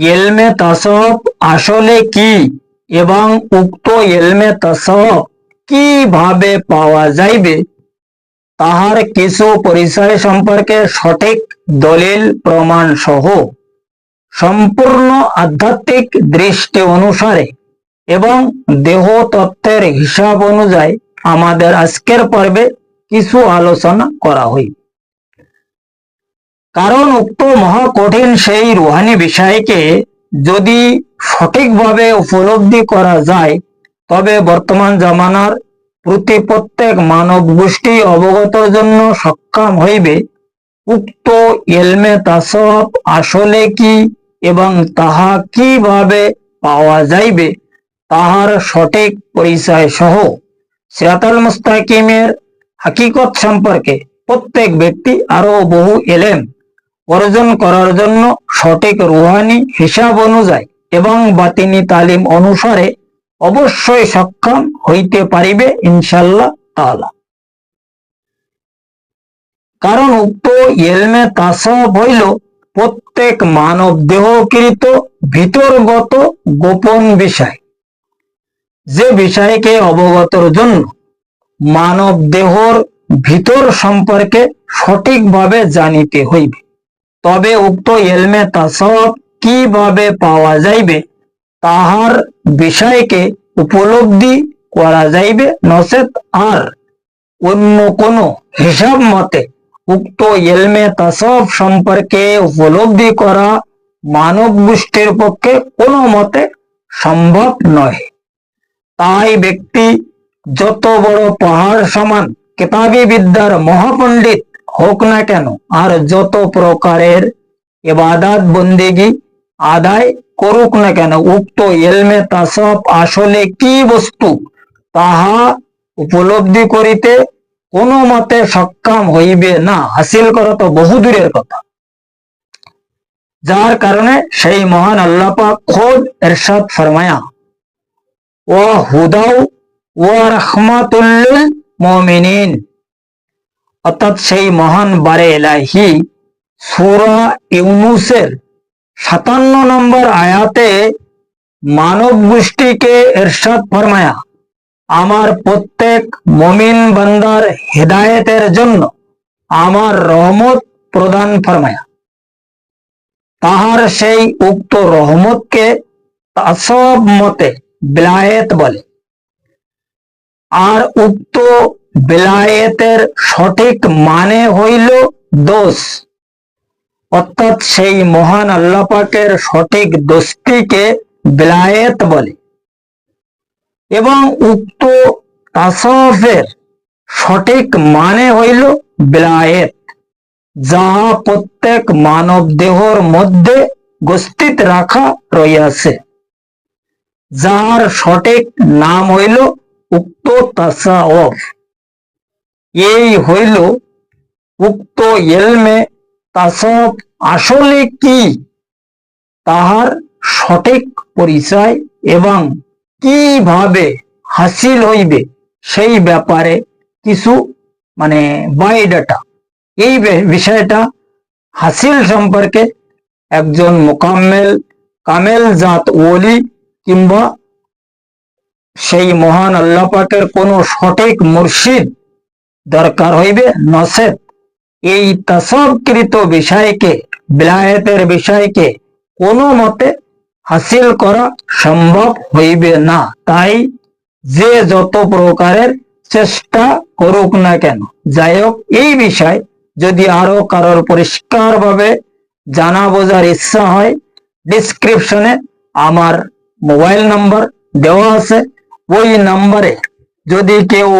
ইলমে তাসাউফ আসলে কি এবং উক্ত ইলমে তাসাউফ কিভাবে পাওয়া যাইবে তাহার কিছু পরিচয় সম্পর্কে সঠিক দলিল প্রমাণ সহ সম্পূর্ণ আধ্যাত্মিক দৃষ্টি অনুসারে এবং দেহ তত্ত্বের হিসাব অনুযায়ী আমাদের আজকের পর্বে কিছু আলোচনা করা হইবে। কারণ উক্ত মহাকঠিন সেই রুহানি বিষয়কে যদি সঠিকভাবে উপলব্ধি করা যায় তবে বর্তমান জামানার প্রতি প্রত্যেক মানব গোষ্ঠী অবগতর জন্য সক্ষম হইবে উক্ত ইলমে তাসাউফ আসলে কি এবং তাহা কিভাবে পাওয়া যাইবে তাহার সঠিক পরিচয় সহ সিরাতাল মুস্তাকিমের হাকিকত সম্পর্কে প্রত্যেক ব্যক্তি আরো বহু ইলম অর্জন করার জন্য সঠিক রুহানি হিসাব অনুযায়ী এবং বাতিনি তালিম অনুসারে অবশ্যই সক্ষম হইতে পারিবে ইনশাআল্লাহ তাআলা। কারণ উক্ত ইলমে তাসাউফ হইল প্রত্যেক মানব দেহকৃত ভিতরগত গোপন বিষয়, যে বিষয়কে অবগতর জন্য মানব দেহর ভিতর সম্পর্কে সঠিকভাবে জানিতে হইবে। তবে উক্ত ইলমে তাসাউফ কিভাবে পাওয়া যাইবে তাহার বিষয়কে উপলব্ধি করা যাইবে নচেত আর অন্য কোন হিসাব মতে উক্ত ইলমে তাসাউফ সম্পর্কে উপলব্ধি করা মানব গোষ্ঠীর পক্ষে কোনো মতে সম্ভব নয়। তাই ব্যক্তি যত বড় পাহাড় সমান কিতাবী বিদ্যার মহাপণ্ডিত হোক না কেন আর যত প্রকারের ইবাদত বন্দেগী আদায় করুক না কেন, উক্ত ইলমে তাসাউফ আসলে কি বস্তু তাহা উপলব্ধি করিতে কোনো মতে সক্ষম হইবে না, হাসিল করা তো বহু দূরের কথা। যার কারণে সেই মহান আল্লাহ পাক খোদ ইরশাদ ফরমায়া ওয়া হুদাও ওয়া রাহমাতুল লিল মুমিনিন, অর্থাৎ সেই মহান বারে ইলাহি সূরা ইউনূসের 57 নম্বর আয়াতে মানব গোষ্ঠীকে ইরশাদ ফরমায়া আমার প্রত্যেক মুমিন বান্দার হিদায়াতের জন্য আমার রহমত প্রদান ফরমায়া। তাহার সেই উক্ত রহমতকে তাসাউফ মতে বিলায়েত বলে। আর উক্ত বিলায়েতের সঠিক মানে হইল দোষ, অর্থাৎ সেই মহান আল্লাহ পাকের সঠিক দোস্তিকে বিলায়েত বলে। এবং উক্ত তাসাউফের সঠিক মানে হইল বিলায়েত, যাহা প্রত্যেক মানব দেহর মধ্যে গচ্ছিত রাখা রইয়াছে, যাহার সঠিক নাম হইল উক্ত তাসাউফ। এই হইল উক্ত ইলমে তাসাউফ আসলে কি তাহার সঠিক পরিচয় এবং কিভাবে হাসিল হইবে সেই ব্যাপারে কিছু বায়োডাটা। এই বিষয়টা হাসিল সম্পর্কে একজন মুকাম্মেল কামেল জাত ওলি কিংবা সেই মহান আল্লাহ পাকের কোন সঠিক মুর্শিদ দরকার হইবে, নচেত এই তাসাউফকৃত বিষয়কে বিলায়েতের বিষয়কে কোনো মতে হাসিল করা সম্ভব হইবে না। তাই যে যত প্রকারের চেষ্টা করুক না কেন, যাই হোক এই বিষয় যদি আরো কারোর পরিষ্কারভাবে জানা বোঝার ইচ্ছা হয় ডিসক্রিপশনে আমার মোবাইল নাম্বার দেওয়া আছে, ওই নাম্বারে যদি কেউ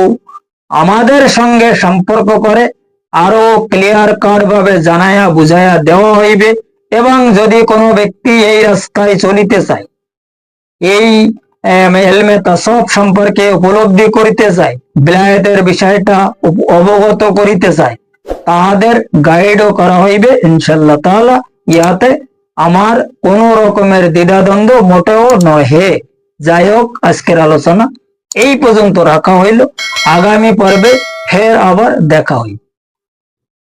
আমাদের সঙ্গে সম্পর্ক করে আরো ক্লিয়ার কাট ভাবে জানায়া বুঝাইয়া দেওয়া হইবে। এবং যদি কোনো ব্যক্তি এই রাস্তায় চলিতে চায়, এই ইলমে তাসাউফ সম্পর্কে উপলব্ধি করিতে চায়, বিলায়েতের বিষয়টা অবগত করিতে চায়, তাহাদের গাইডও করা হইবে ইনশাআল্লাহ তাআলা। ইহাতে আমার কোন রকমের দ্বিধাদ্বন্দ্ব মোটেও নহে। যাই হোক আজকের আলোচনা এই পর্যন্ত রাখা হইল, আগামী পর্বে ফের আবার দেখা হইবে।